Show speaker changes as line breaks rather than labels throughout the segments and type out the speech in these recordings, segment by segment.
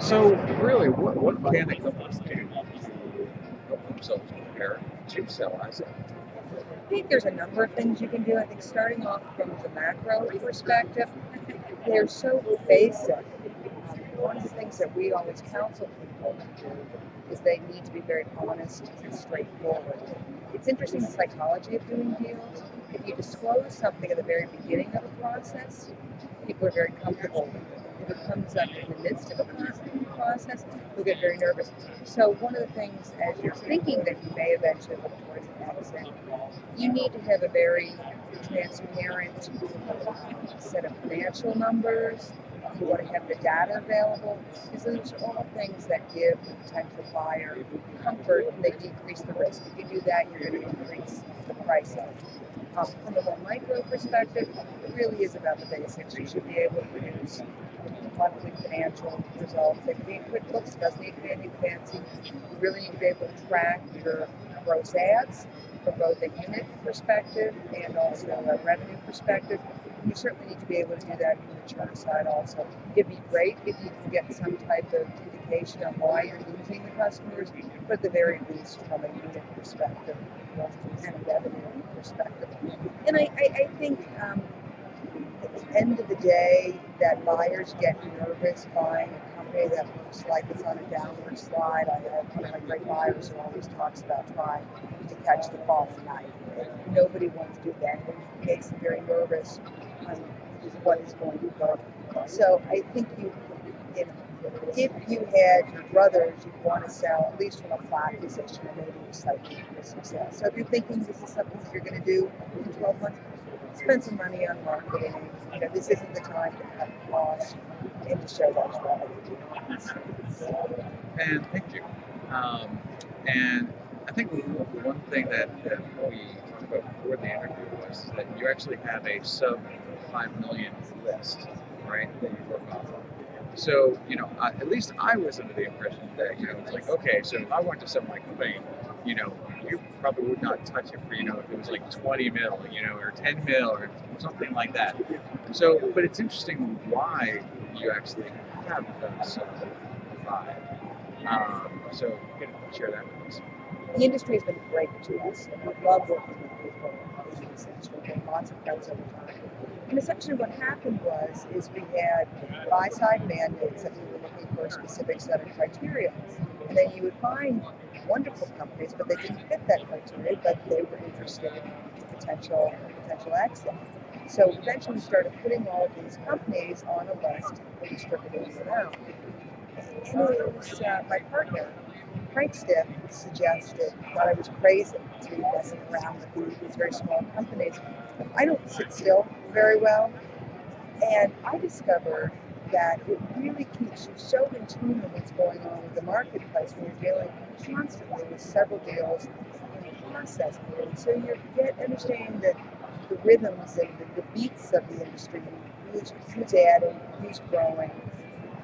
So really, what can the companies do to help themselves prepare to sell assets?
I think there's a number of things you can do. I think starting off from the macro perspective, they're so basic. One of the things that we always counsel people to do is they need to be very honest and straightforward. It's interesting the psychology of doing deals. If you disclose something at the very beginning of a process, people are very comfortable with it. If it comes up in the midst of a process, you'll get very nervous. So one of the things, as you're thinking that you may eventually look towards an exit, you need to have a very transparent set of financial numbers. You want to have the data available because those are all things that give the potential buyer comfort and they decrease the risk. If you do that, you're going to increase the price of it. From a more micro perspective, it really is about the basics. You should be able to produce monthly financial results. They can be in QuickBooks, it doesn't need to be anything fancy. You really need to be able to track your gross ads from both a unit perspective and also a revenue perspective. You certainly need to be able to do that from the churn side also. It'd be great if you can get some type of indication on why you're losing the customers, but at the very least from a unit perspective and a revenue perspective. And I think at the end of the day, that buyers get nervous buying a company that looks like it's on a downward slide. I have one of my great buyers who always talks about trying to catch the falling knife. Nobody wants to do that. It makes them very nervous on what is going to go. So I think if you had your brothers, you'd want to sell at least from a flat position and maybe slightly increase your sales. So if you're thinking this is something that you're going to do in 12 months, spend some money on marketing. This isn't the time to cut costs and to show those revenue.
And thank you. And I think one thing that we talked about before the interview was that you actually have a sub 5 million list, right, that you work off of. So, at least I was under the impression that, it's like, okay, so if I wanted to sell my company, you probably would not touch it for, if it was like 20 mil, or 10 mil or something like that. So, but it's interesting why you actually have those five. So, can you share that with us?
The industry has been great to us, and we love working with people in this industry. We've made lots of friends over time. And essentially what happened is we had buy-side mandates that we were looking for a specific set of criteria. And then you would find wonderful companies, but they didn't fit that criteria, but they were interested in potential exit. So eventually we started putting all of these companies on a list and distributing them out. And it was my partner, Frank Stiff, suggested that I was crazy to be messing around with these very small companies. I don't sit still very well, and I discovered that it really keeps you so in tune with what's going on in the marketplace when you're dealing constantly with several deals in the process. So you get understanding the rhythms and the beats of the industry, who's adding, who's growing,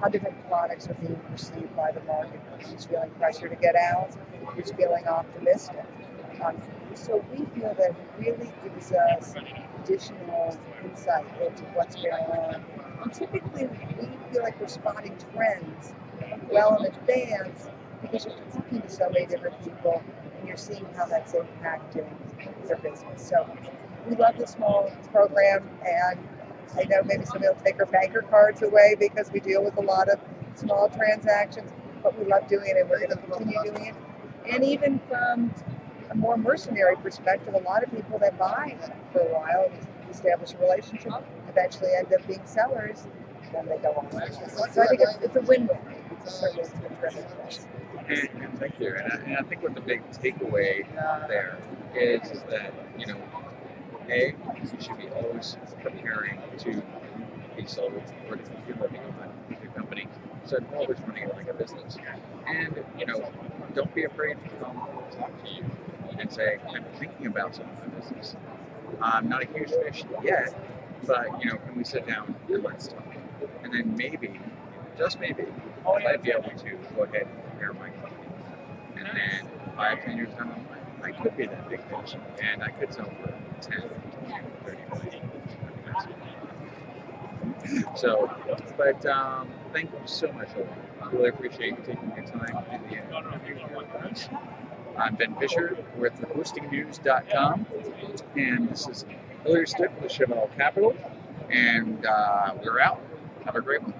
how different products are being perceived by the market, who's feeling pressure to get out, who's feeling optimistic. So we feel that it really gives us additional insight into what's going on. And typically we feel like we're spotting trends well in advance because you're talking to so many different people and you're seeing how that's impacting their business. So we love the small program, and I know maybe somebody will take our banker cards away because we deal with a lot of small transactions, but we love doing it and we're going to continue doing it. And even from a more mercenary perspective, a lot of people that buy for a while and establish a relationship eventually end up being sellers, and then they go on. So I think it's a win-win. It's been terrific for us.
And thank you. And I think what the big takeaway there is that, A, you should be always preparing to be sold or to be living on your company. So always running it like a business. And, don't be afraid to come talk to you and say, I'm thinking about selling my business. I'm not a huge fish yet, but, can we sit down and let's talk? And then maybe, just maybe, I might be able to go ahead and prepare my company. And then 5, 10 years down the line, I could be that big fish, and I could sell for 10, 20, 30 million. So, but thank you so much, Hilary. I really appreciate you taking your time to do the interview. I'm Ben Fisher with hostingnews.com, and this is Hilary Stick with the Cheval Capital, and we're out. Have a great one.